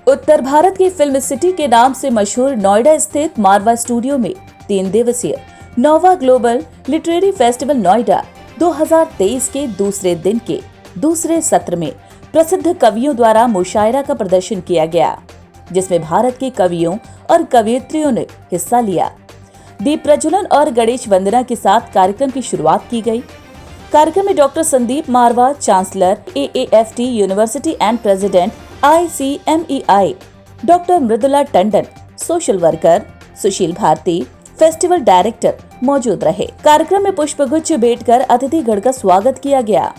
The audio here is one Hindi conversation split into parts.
उत्तर भारत की फिल्म सिटी के नाम से मशहूर नोएडा स्थित मारवा स्टूडियो में 3 दिवसीय नोवा ग्लोबल लिटरेरी फेस्टिवल नोएडा 2023 के दूसरे दिन के दूसरे सत्र में प्रसिद्ध कवियों द्वारा मुशायरा का प्रदर्शन किया गया, जिसमें भारत के कवियों और कवयित्रियों ने हिस्सा लिया। दीप प्रज्वलन और गणेश वंदना के साथ कार्यक्रम की शुरुआत की गई। कार्यक्रम में doctor Sandeep Marwah, chancellor AAFT university and president ICMEI, doctor Mridula Tandon, social worker Sushil Bharti, festival director मौजूद रहे। कार्यक्रम में पुष्पगुच्छ भेंटकर अतिथिगण का स्वागत किया गया।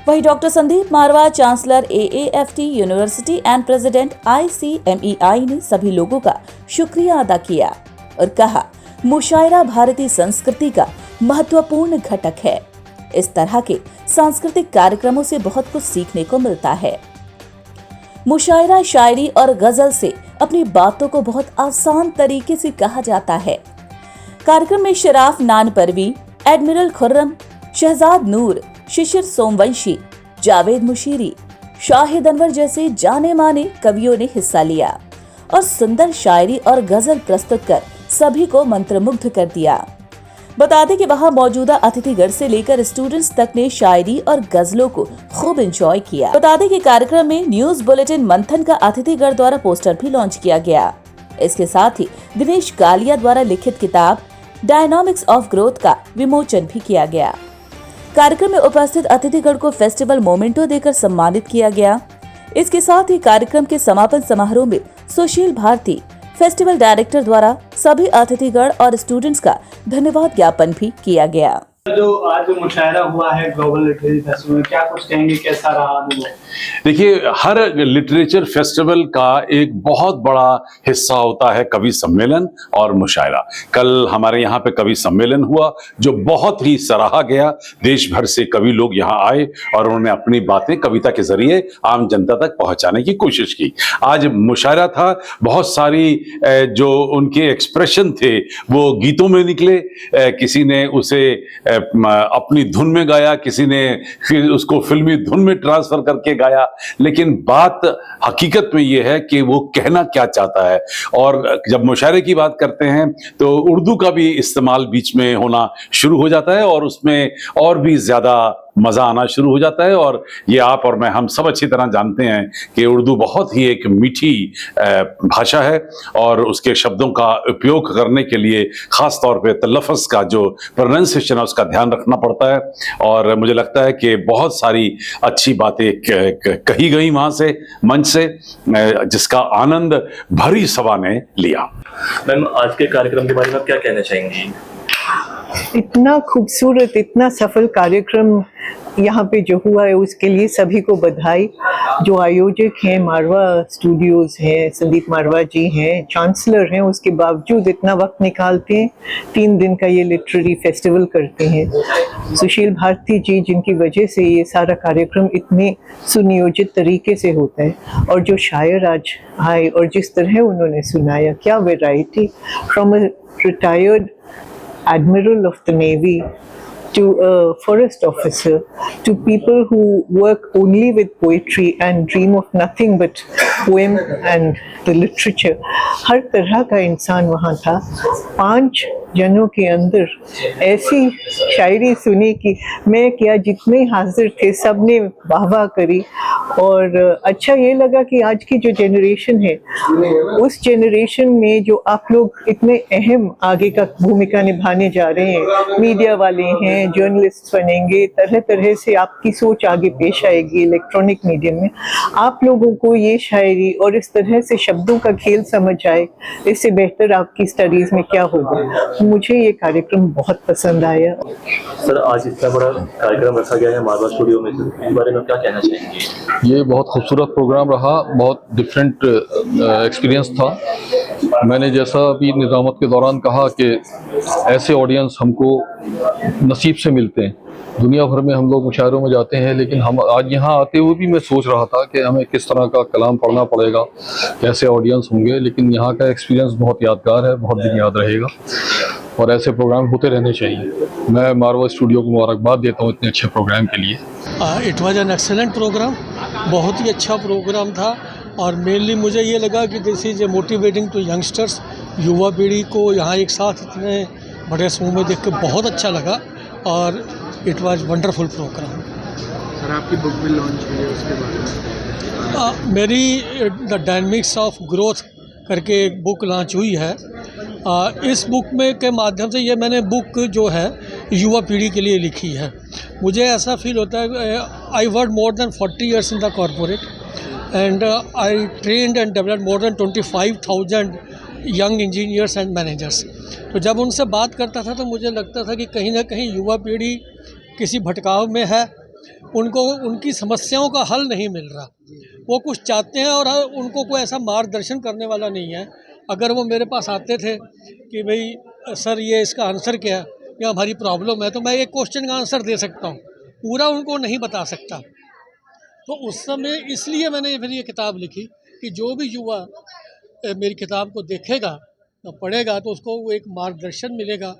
वहीं doctor Sandeep Marwah, chancellor AAFT university and president ICMEI ने सभी लोगों का शुक्रिया अदा किया और कहा, मुशायरा भारतीय संस्कृति का महत्वपूर्ण घटक है। इस तरह के सांस्कृतिक कार्यक्रमों से बहुत कुछ सीखने को मिलता है। मुशायरा शायरी और गजल से अपनी बातों को बहुत आसान तरीके से कहा जाता है। कार्यक्रम में शराफ नानपरवी, एडमिरल खुर्रम, शहजाद नूर, शिशिर सोमवंशी, जावेद मुशीरी, शाहिद अनवर जैसे जाने माने कवियों ने हिस्सा लिया और सुंदर शायरी और गजल प्रस्तुत कर सभी को मंत्रमुग्ध कर दिया। बता दें कि वहां मौजूदा अतिथिगण से लेकर स्टूडेंट्स तक ने शायरी और गजलों को खूब एंजॉय किया। बता दें कि कार्यक्रम में न्यूज बुलेटिन मंथन का अतिथिगण द्वारा पोस्टर भी लॉन्च किया गया। इसके साथ ही दिनेश कालिया द्वारा लिखित किताब डायनामिक्स ऑफ ग्रोथ का विमोचन भी किया गया। कार्यक्रम में उपस्थित अतिथिगण को फेस्टिवल मोमेंटो देकर सम्मानित किया गया। इसके साथ ही कार्यक्रम के समापन समारोह में सुशील भारती, फेस्टिवल डायरेक्टर द्वारा सभी अतिथिगण और स्टूडेंट्स का धन्यवाद ज्ञापन भी किया गया। जो आज मुशायरा हुआ है ग्लोबल लिटरेरी फेस्टिवल में, क्या कुछ कहेंगे, कैसा रहा अनुभव? देखिए, हर लिटरेचर फेस्टिवल का एक बहुत बड़ा हिस्सा होता है कवि सम्मेलन और मुशायरा। कल हमारे यहाँ पे कवि सम्मेलन हुआ जो बहुत ही सराहा गया। देश भर से कवि लोग यहाँ आए और उन्होंने अपनी बातें कविता के जरिए आम जनता तक पहुँचाने की कोशिश की। आज मुशायरा था, बहुत सारी जो उनके एक्सप्रेशन थे वो गीतों में निकले। किसी ने उसे अपनी धुन में गाया, किसी ने फिर उसको फिल्मी धुन में ट्रांसफर करके गाया, लेकिन बात हकीकत में ये है कि वो कहना क्या चाहता है। और जब मुशायरे की बात करते हैं तो उर्दू का भी इस्तेमाल बीच में होना शुरू हो जाता है और उसमें और भी ज्यादा मजा आना शुरू हो जाता है। और ये आप और मैं, हम सब अच्छी तरह जानते हैं कि उर्दू बहुत ही एक मीठी भाषा है और उसके शब्दों का उपयोग करने के लिए खास तौर पे तलफ़्फ़ुज़ का जो प्रोनाउंसिएशन है उसका ध्यान रखना पड़ता है। और मुझे लगता है कि बहुत सारी अच्छी बातें कही गई वहां से, मंच से, जिसका आनंद भरी सभा ने लिया। मैम, आज के कार्यक्रम के बारे में आप क्या कहना चाहेंगी? इतना खूबसूरत, इतना सफल कार्यक्रम यहाँ पे जो हुआ है उसके लिए सभी को बधाई। जो आयोजक हैं मारवा स्टूडियोज हैं, संदीप मारवा जी हैं, चांसलर हैं, उसके बावजूद इतना वक्त निकालते हैं, 3 दिन का ये लिटरेरी फेस्टिवल करते हैं। सुशील भारती जी, जिनकी वजह से ये सारा कार्यक्रम इतने सुनियोजित तरीके से होता है। और जो शायर आज आए और जिस तरह उन्होंने सुनाया, क्या variety, from a retired Admiral of the Navy to a forest officer, to people who work only with poetry and dream of nothing but poem and the literature. हर तरह का इंसान वहाँ था। 5 जनों के अंदर ऐसी शायरी सुनी कि मैं क्या, जितने हाजिर थे सब ने वाह वाह करी। और अच्छा ये लगा कि आज की जो जनरेशन है, उस जनरेशन में जो आप लोग इतने अहम आगे का भूमिका निभाने जा रहे हैं, मीडिया वाले हैं, जर्नलिस्ट बनेंगे, तरह तरह से आपकी सोच आगे पेश आएगी इलेक्ट्रॉनिक मीडियम में। आप लोगों को ये शायरी और इस तरह से शब्दों का खेल समझ आए, इससे बेहतर आपकी स्टडीज में क्या होगा। मुझे ये कार्यक्रम बहुत पसंद आया। सर, आज इतना बड़ा कार्यक्रम रखा गया है मारवा स्टूडियो में, इस बारे में क्या कहना चाहेंगे? ये बहुत खूबसूरत प्रोग्राम रहा, बहुत डिफरेंट एक्सपीरियंस था। मैंने जैसा अभी निज़ामत के दौरान कहा कि ऐसे ऑडियंस हमको नसीब से मिलते हैं। दुनिया भर में हम लोग मुशायरों में जाते हैं, लेकिन हम आज यहाँ आते हुए भी मैं सोच रहा था कि हमें किस तरह का कलाम पढ़ना पड़ेगा, कैसे ऑडियंस होंगे। लेकिन यहाँ का एक्सपीरियंस बहुत यादगार है, बहुत दिन याद रहेगा और ऐसे प्रोग्राम होते रहने चाहिए। मैं मारवा स्टूडियो को मुबारकबाद देता हूँ इतने अच्छे प्रोग्राम के लिए। It was an excellent programme, बहुत ही अच्छा प्रोग्राम था। और मेनली मुझे ये लगा कि this is a motivating to youngsters, युवा पीढ़ी को यहाँ एक साथ इतने बड़े समूह में देख के बहुत अच्छा लगा और it was wonderful programme. Sir आपकी बुक भी लॉन्च हुई है, उसके बारे में मेरी द डायनेमिक्स ऑफ ग्रोथ करके एक बुक लॉन्च हुई है। इस बुक में के माध्यम से ये मैंने बुक जो है युवा पीढ़ी के लिए लिखी है। मुझे ऐसा फील होता है, I work more than 40 years in the corporate and I trend and developed more than 25,000 young engineers and managers. तो जब उनसे बात करता था तो मुझे लगता था कि कहीं ना कहीं युवा पीढ़ी किसी भटकाव में है, उनको उनकी समस्याओं का हल नहीं मिल रहा, वो कुछ चाहते हैं और उनको कोई ऐसा मार्गदर्शन करने वाला नहीं है। अगर वो मेरे पास आते थे कि भाई सर ये इसका आंसर क्या है या हमारी प्रॉब्लम है, तो मैं एक क्वेश्चन का आंसर दे सकता हूँ, पूरा उनको नहीं बता सकता। तो उस समय इसलिए मैंने फिर ये किताब लिखी कि जो भी युवा मेरी किताब को देखेगा या पढ़ेगा तो उसको वो एक मार्गदर्शन मिलेगा।